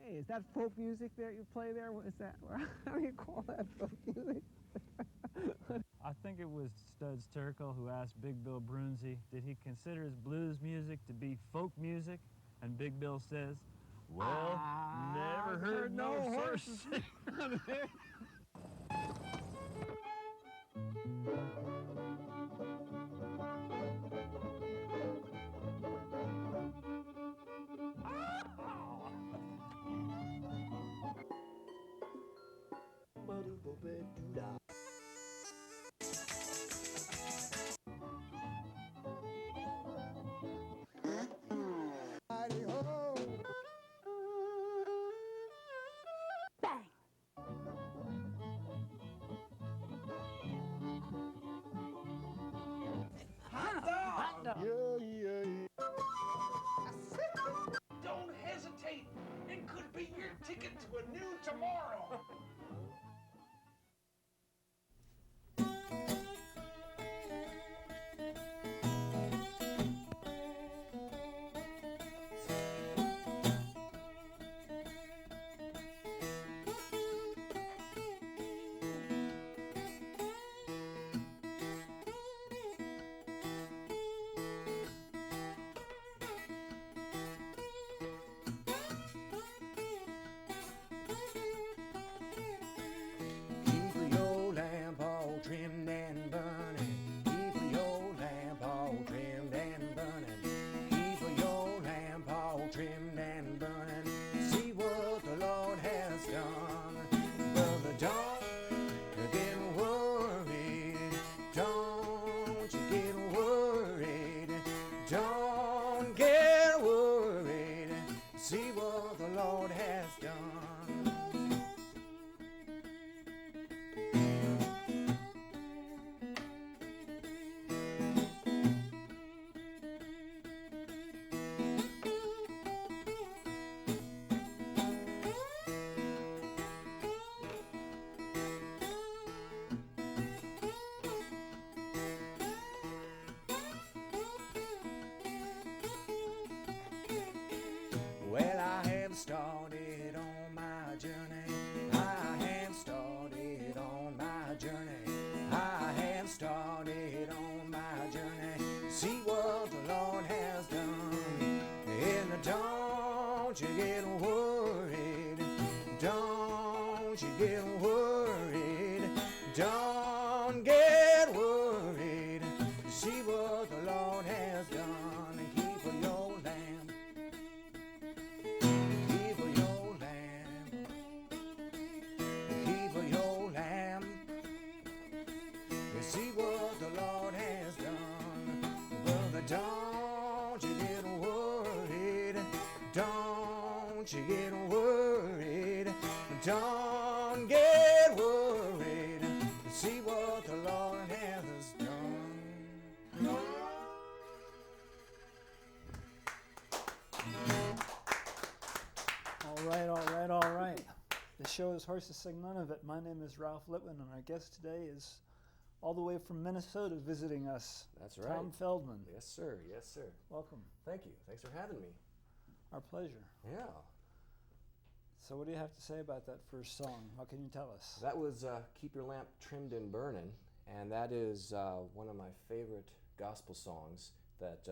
Hey, is that folk music that you play there? What is that? How do you call that folk music? I think it was Studs Terkel who asked Big Bill Brunzi, did he consider his blues music to be folk music? And Big Bill says, well, never heard no horses. Don't hesitate. It could be your ticket to a new tomorrow. Keep your lamp all trimmed and burning. Keep your lamp all trimmed and burning. Keep your lamp all trimmed and burning. See what the Lord has done. Brother, don't you get worried. Don't you get worried. Don't get worried. See what the Lord has done. Well, I have started on my journey. I have started on my journey. I have started on my journey. See what the Lord has done. And don't you get worried. Don't you get worried. Don't get worried. See what the Lord has done. And keep your lamp. Keep your lamp. Keep your lamp. You see what the Lord has done. Brother, don't you get worried. Don't you get worried. Don't get worried. See what the Lord has done. All right. The show is Horses Sing None of It. My name is Ralph Lippman, and our guest today is all the way from Minnesota visiting us. That's right. Tom Feldmann. Yes, sir. Yes, sir. Welcome. Thank you. Thanks for having me. Our pleasure. Yeah. So what do you have to say about that first song? What can you tell us? That was Keep Your Lamp Trimmed and Burning, and that is one of my favorite gospel songs that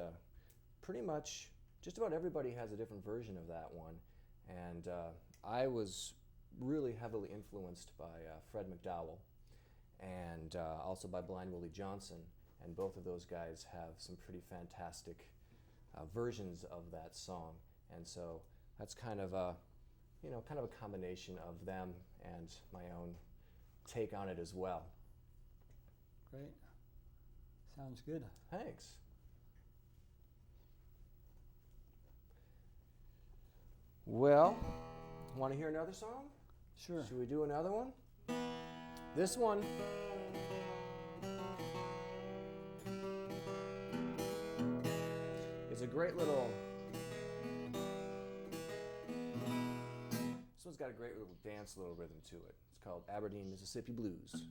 pretty much just about everybody has a different version of that one. And I was really heavily influenced by Fred McDowell and also by Blind Willie Johnson, and both of those guys have some pretty fantastic versions of that song. And so that's kind of a combination of them and my own take on it as well. Great. Sounds good. Thanks. Well, want to hear another song? Sure. Should we do another one? This one is a great little. This one's got a great little dance, little rhythm to it. It's called Aberdeen, Mississippi Blues.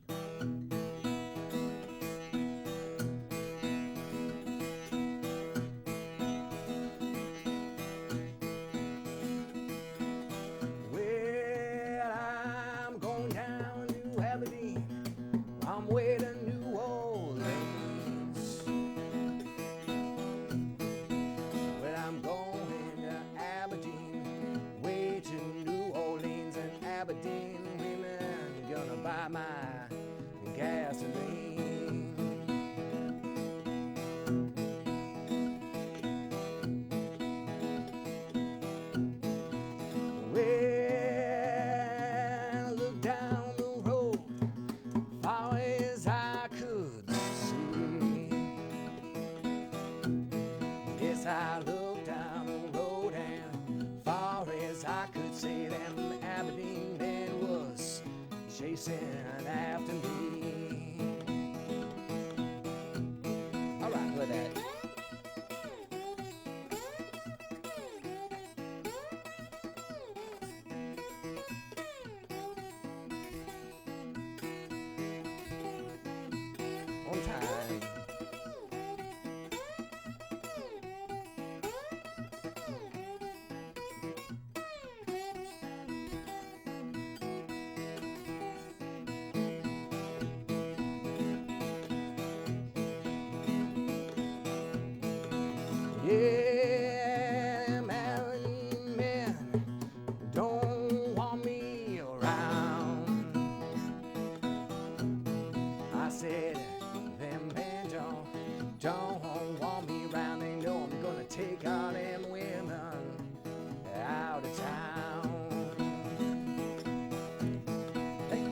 chasing after me. All right, play that. On time. Yeah, married men don't want me around. I said, them men don't want me around. They know I'm gonna take all them women out of town. Hey.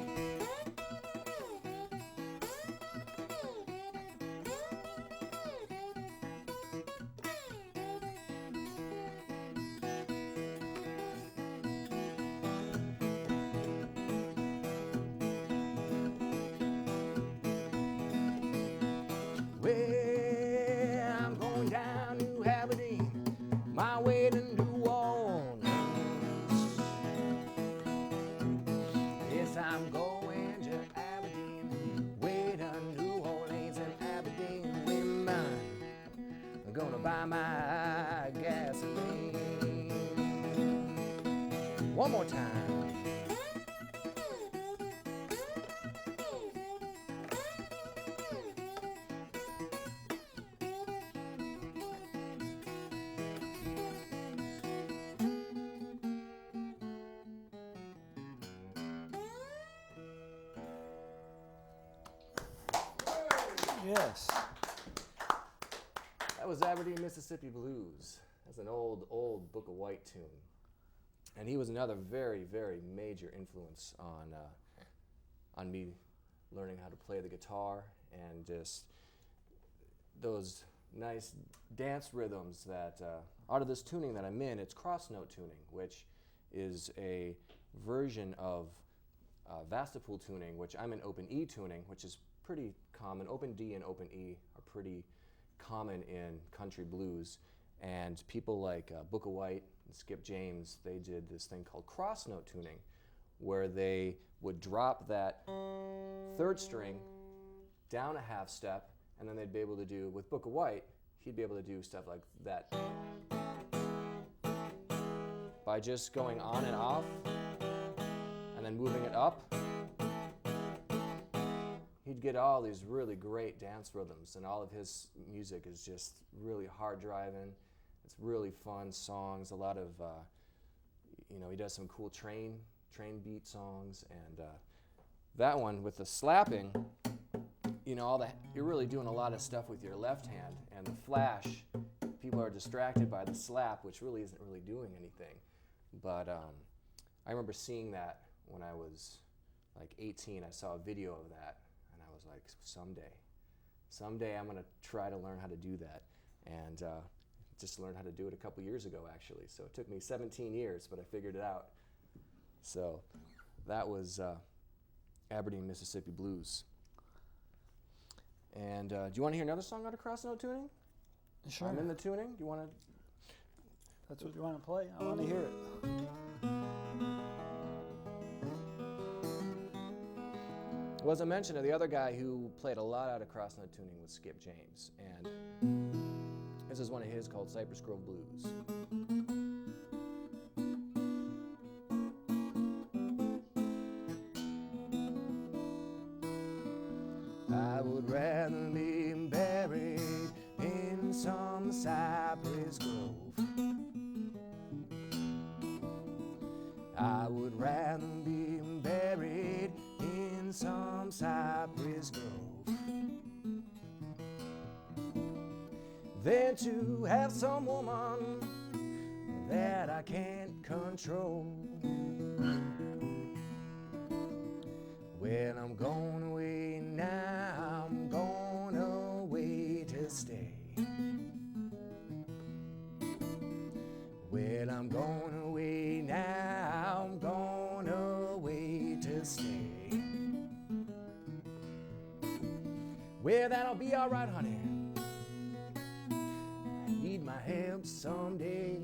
Well, I'm going down to Aberdeen, my way to New Orleans. Yes, I'm going to Aberdeen, way to New Orleans and Aberdeen. Women are gonna buy my gasoline. One more time. Yes. That was Aberdeen, Mississippi Blues. That's an old Book of White tune. And he was another very, very major influence on me learning how to play the guitar and just those nice dance rhythms that, out of this tuning that I'm in, it's cross note tuning, which is a version of Vastapool tuning, which I'm in open E tuning, which is pretty common. Open D and open E are pretty common in country blues, and people like Book of White and Skip James, they did this thing called cross note tuning, where they would drop that third string down a half step, and then they'd be able to do, with Book of White, he'd be able to do stuff like that by just going on and off and then moving it up. He'd get all these really great dance rhythms, and all of his music is just really hard driving. It's really fun songs. A lot of, he does some cool train beat songs, and that one with the slapping, you're really doing a lot of stuff with your left hand, and the flash, people are distracted by the slap, which really isn't really doing anything. But I remember seeing that when I was like 18. I saw a video of that. I was like, someday I'm going to try to learn how to do that. And just learned how to do it a couple years ago, actually. So it took me 17 years, but I figured it out. So that was Aberdeen, Mississippi Blues. And do you want to hear another song out of cross note tuning? Sure. I'm in the tuning. Do you want to? That's what you want to play? I want to hear it. Well, as I mentioned, the other guy who played a lot out of cross note tuning was Skip James, and this is one of his called Cypress Grove Blues. I would rather be buried in some cypress grove. I would rather be buried in some cypress grove than to have some woman that I can't control. Well, I'm going away now, I'm going away to stay. Well, I'm going away now, I'm going away to stay. Well, that'll be all right, honey. I need my help someday.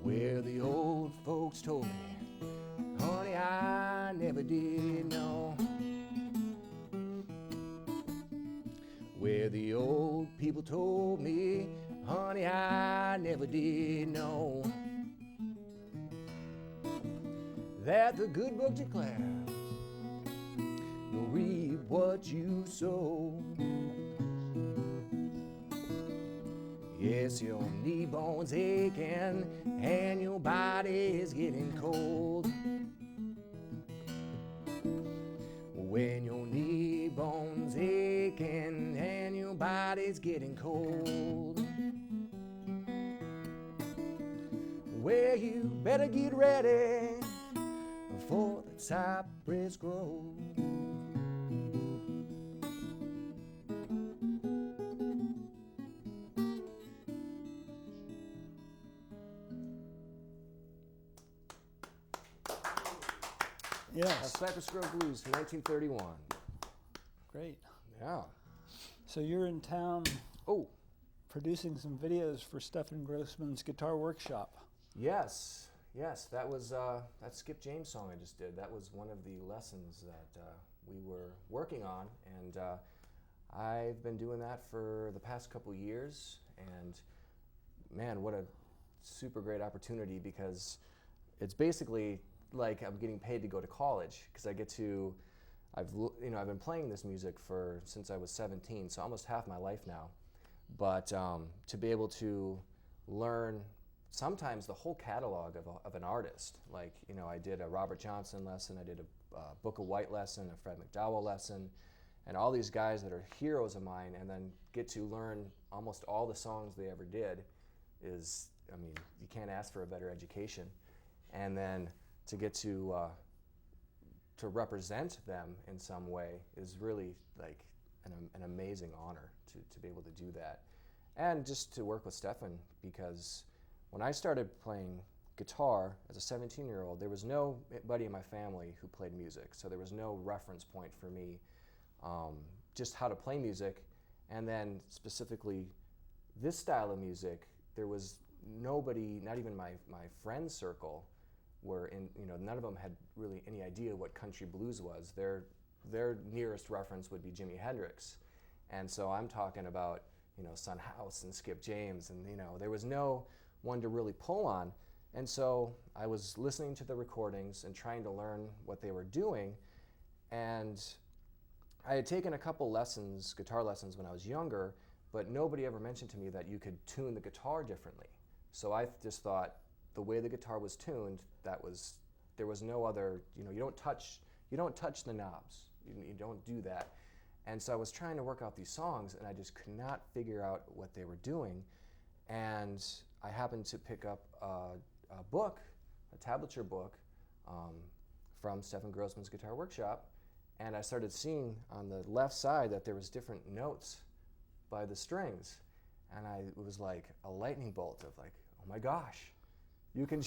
Well, the old folks told me, honey, I never did know. Where the old people told me, honey, I never did know. That the good book declared, you'll reap what you sow. Yes, your knee bone's aching and your body is getting cold. When your knee bone's aching and your body's getting cold, well, you better get ready for the cypress grove. Yes. Cypress Grove Blues from 1931. Great. Yeah. So you're in town Oh, producing some videos for Stephen Grossman's Guitar Workshop. yes. Yes, that was that Skip James song I just did. That was one of the lessons that we were working on, and I've been doing that for the past couple years. And man, what a super great opportunity, because it's basically like I'm getting paid to go to college, because I get to, I've been playing this music since I was 17, so almost half my life now. But to be able to learn sometimes the whole catalog of an artist, like, I did a Robert Johnson lesson, I did a Book of White lesson, a Fred McDowell lesson, and all these guys that are heroes of mine, and then get to learn almost all the songs they ever did is, I mean, you can't ask for a better education. And then to get to represent them in some way is really like an amazing honor to be able to do that. And just to work with Stefan, because when I started playing guitar as a 17-year-old, there was nobody in my family who played music, so there was no reference point for me, just how to play music. And then specifically this style of music, there was nobody, not even my friend circle, were in, none of them had really any idea what country blues was. Their nearest reference would be Jimi Hendrix. And so I'm talking about, Son House and Skip James, and there was no one to really pull on. And so I was listening to the recordings and trying to learn what they were doing. And I had taken a couple lessons, guitar lessons, when I was younger, but nobody ever mentioned to me that you could tune the guitar differently. So I just thought the way the guitar was tuned, there was no other, you don't touch the knobs. You don't do that. And so I was trying to work out these songs, and I just could not figure out what they were doing. And I happened to pick up a book, a tablature book, from Stephen Grossman's Guitar Workshop, and I started seeing on the left side that there was different notes by the strings. And it was like a lightning bolt of like, oh my gosh, you can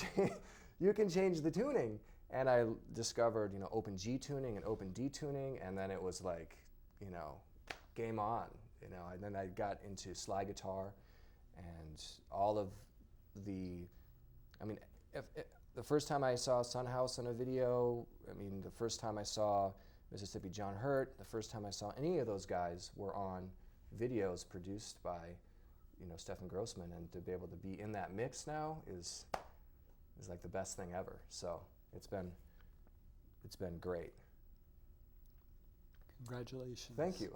change the tuning. And I discovered, open G tuning and open D tuning, and then it was like, game on. And then I got into slide guitar, and all of the first time I saw Son House in a video, the first time I saw Mississippi John Hurt, the first time I saw any of those guys were on videos produced by, Stephen Grossman, and to be able to be in that mix now is like the best thing ever. So it's been great. Congratulations. Thank you.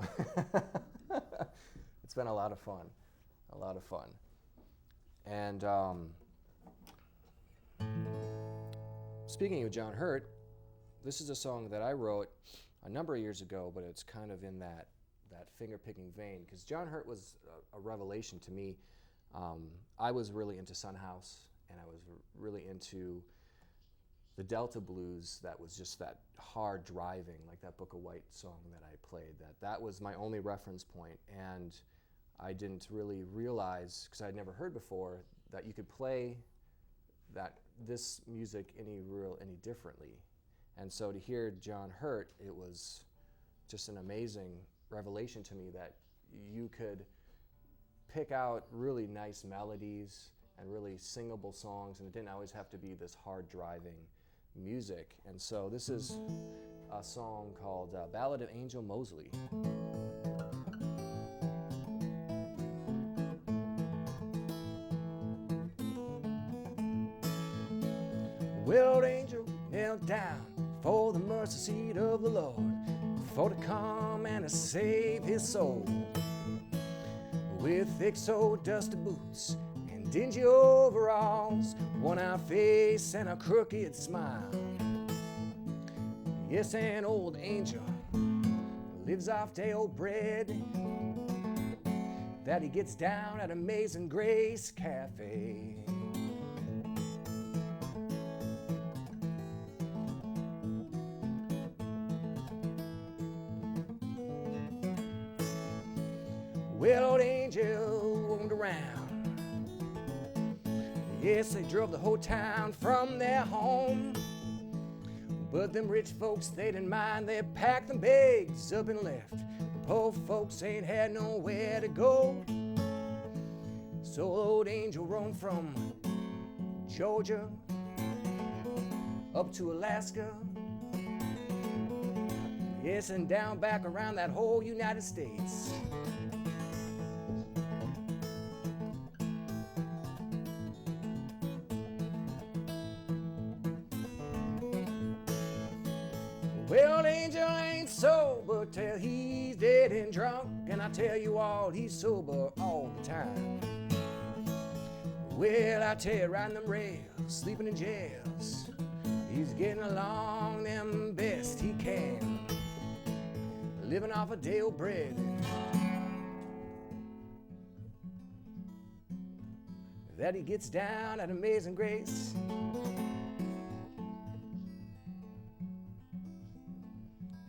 It's been a lot of fun, And speaking of John Hurt, this is a song that I wrote a number of years ago, but it's kind of in that that finger-picking vein, because John Hurt was a revelation to me. I was really into Son House, and I was really into the Delta blues. That was just that hard driving, like that Book of White song that I played. That was my only reference point, and I didn't really realize, because I'd never heard before, that you could play this music any differently. And so to hear John Hurt, it was just an amazing revelation to me that you could pick out really nice melodies and really singable songs, and it didn't always have to be this hard driving music. And so this is a song called Ballad of Angel Moseley. Well, old angel knelt down before the mercy seat of the Lord, for to come and to save his soul. With thick so dusty boots and dingy overalls, one-eyed face and a crooked smile. Yes, an old angel lives off day-old bread that he gets down at Amazing Grace Cafe. Well, old angel roamed around. Yes, they drove the whole town from their home. But them rich folks, they didn't mind. They packed them bags up and left. The poor folks ain't had nowhere to go. So old angel roamed from Georgia up to Alaska. Yes, and down back around that whole United States. Well, angel ain't sober till he's dead and drunk, and I tell you all, he's sober all the time. Well, I tell you, riding them rails, sleeping in jails, he's getting along them best he can, living off a day-old bread that he gets down at Amazing Grace.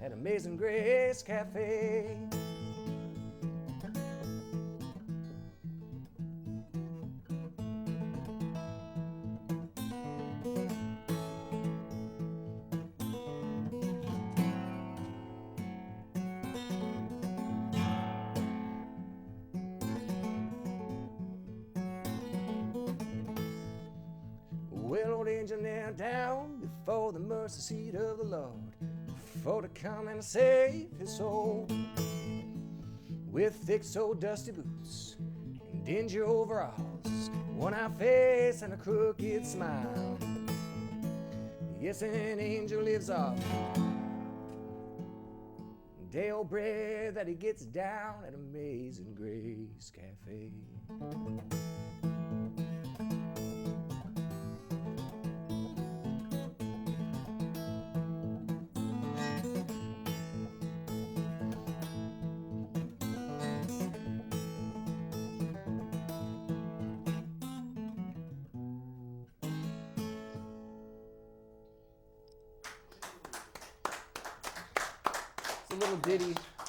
At Amazing Grace Cafe. Well, old angel knelt down before the mercy seat of the Lord, for to come and save his soul. With thick so dusty boots and dingy overalls, one-eyed face and a crooked smile. Yes, an angel lives off day-old bread that he gets down at Amazing Grace Cafe.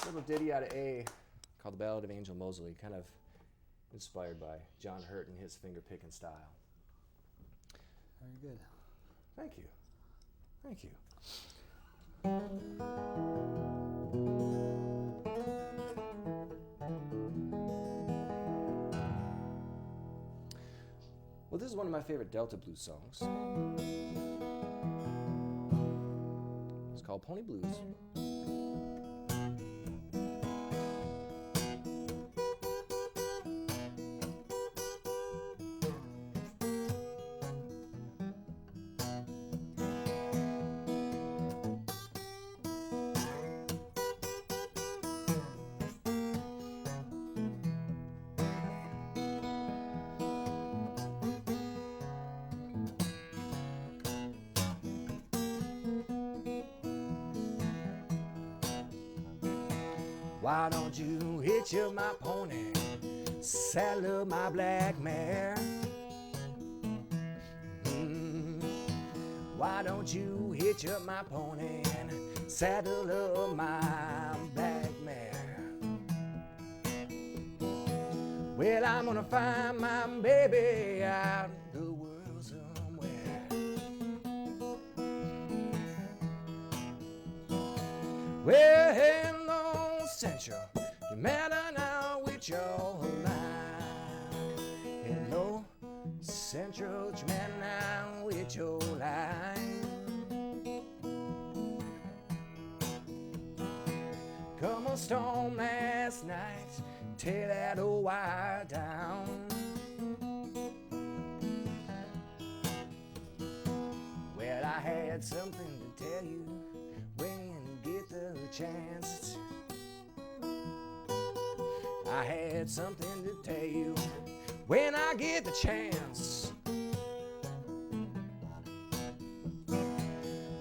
Little ditty out of A called The Ballad of Angel Moseley, kind of inspired by John Hurt and his finger-picking style. Very good. Thank you. Thank you. Well, this is one of my favorite Delta blues songs. It's called Pony Blues. Why don't you hitch up my pony, saddle up my black mare? Why don't you hitch up my pony and saddle up my black mare? Well, I'm gonna find my baby out in the world somewhere. Well, hello, Central, no matter now with your line. Hello, Central, no matter now with your line. Come a storm last night, tear that old wire down. Well, I had something to tell you when you get the chance. I had something to tell you when I get the chance.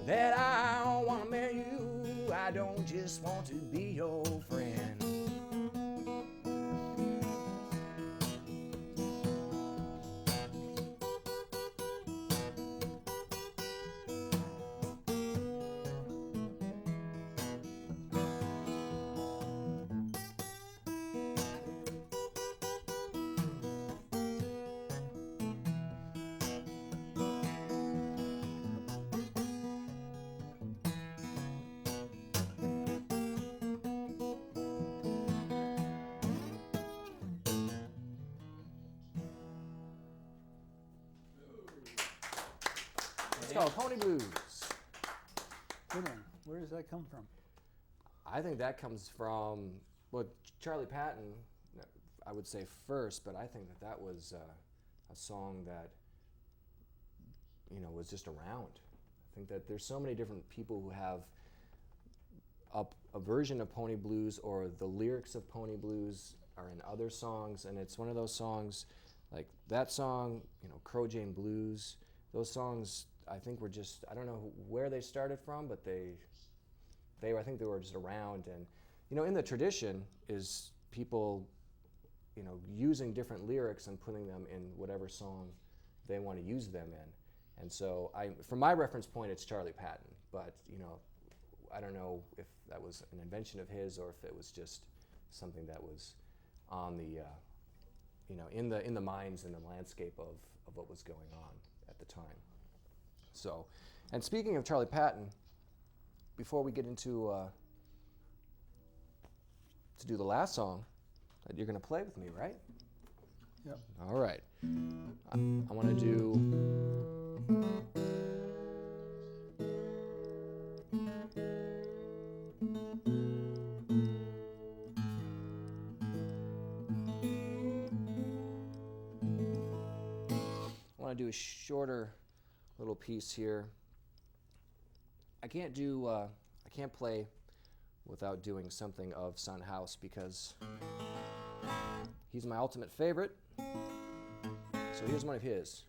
That I wanna marry you, I don't just want to be your friend. It's called Pony Blues. Good one. Where does that come from? I think that comes from, well, Charlie Patton, I would say first, but I think that was a song that, you know, was just around. I think that there's so many different people who have a version of Pony Blues, or the lyrics of Pony Blues are in other songs, and it's one of those songs, like that song, you know, Crow Jane Blues, those songs I think were just, I don't know where they started from, but I think they were just around. And, you know, in the tradition is people, you know, using different lyrics and putting them in whatever song they want to use them in. And so from my reference point, it's Charlie Patton, but, you know, I don't know if that was an invention of his or if it was just something that was on the, you know, in the minds and the landscape of what was going on at the time. So, and speaking of Charlie Patton, before we get into to do the last song, you're going to play with me, right? Yep. All right. I want to do. I want to do a shorter little piece here. I can't play without doing something of Son House because he's my ultimate favorite. So here's one of his.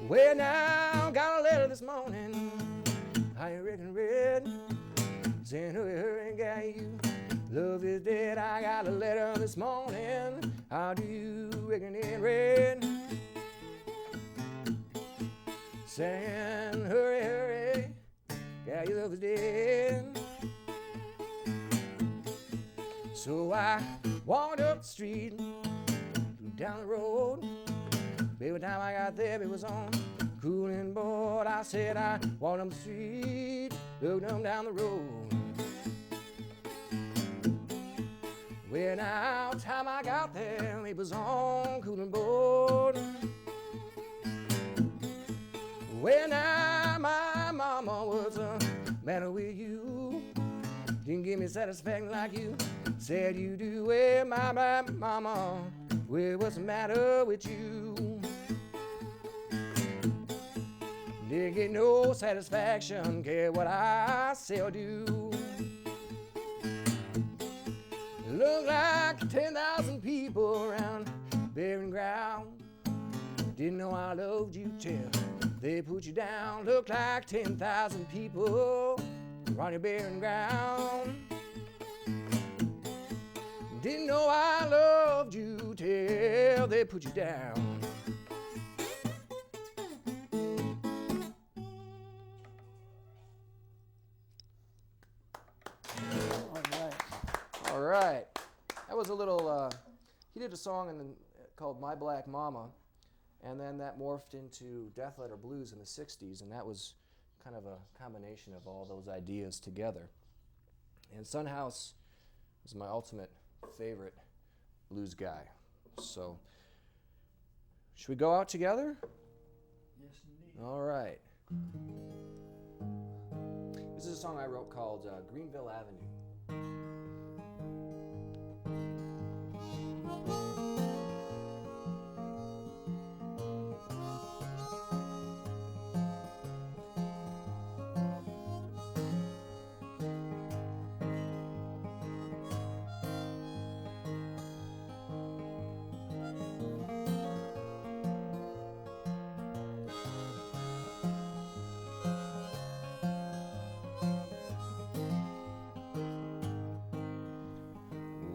Well, now, got a letter this morning. I reckon read, saying hurry, got you. Love is dead. I got a letter this morning. How do you reckon it read? Saying hurry, hurry, got your love is dead. So I walked up the street, down the road. Baby, time I got there, it was on cooling board. I said I walked up the street, looked up down the road. Well, now, time I got there, it was on cooling board. Well, now, my mama was matter with you. Didn't give me satisfaction like you said you do. Well, my mama, well, what's the matter with you? Didn't get no satisfaction, care what I say or do. Look like 10,000 people around barren ground. Didn't know I loved you till they put you down. Looked like 10,000 people around your barren ground. Didn't know I loved you till they put you down. All right. That was a little, he did a song called My Black Mama, and then that morphed into Death Letter Blues in the 60s, and that was kind of a combination of all those ideas together. And Sunhouse is my ultimate favorite blues guy. So, should we go out together? Yes, indeed. All right. This is a song I wrote called Greenville Avenue.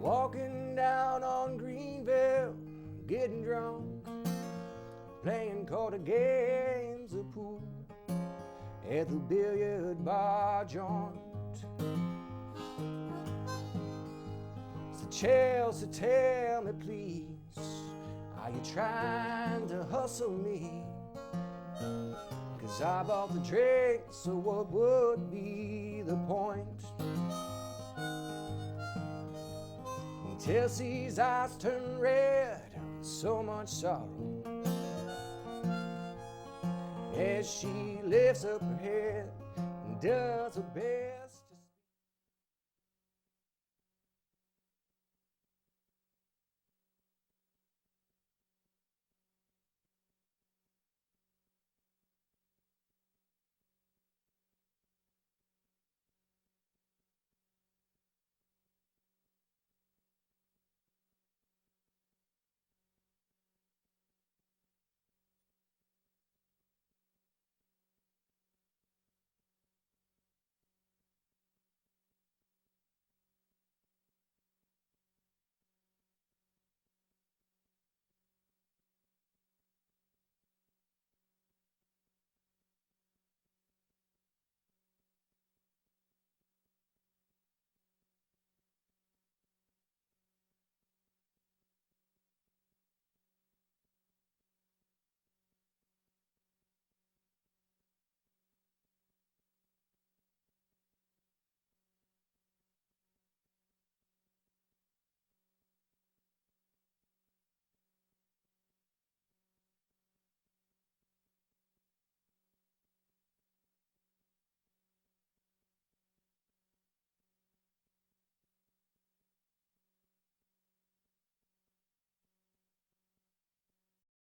Walking down on Greenville, getting drunk, playing quarter games of pool at the billiard bar joint. So Chelsea, tell me please, are you trying to hustle me? 'Cause I bought the drink, so what would be the point? Tessie's eyes turn red, so much sorrow, as she lifts up her head and does her best.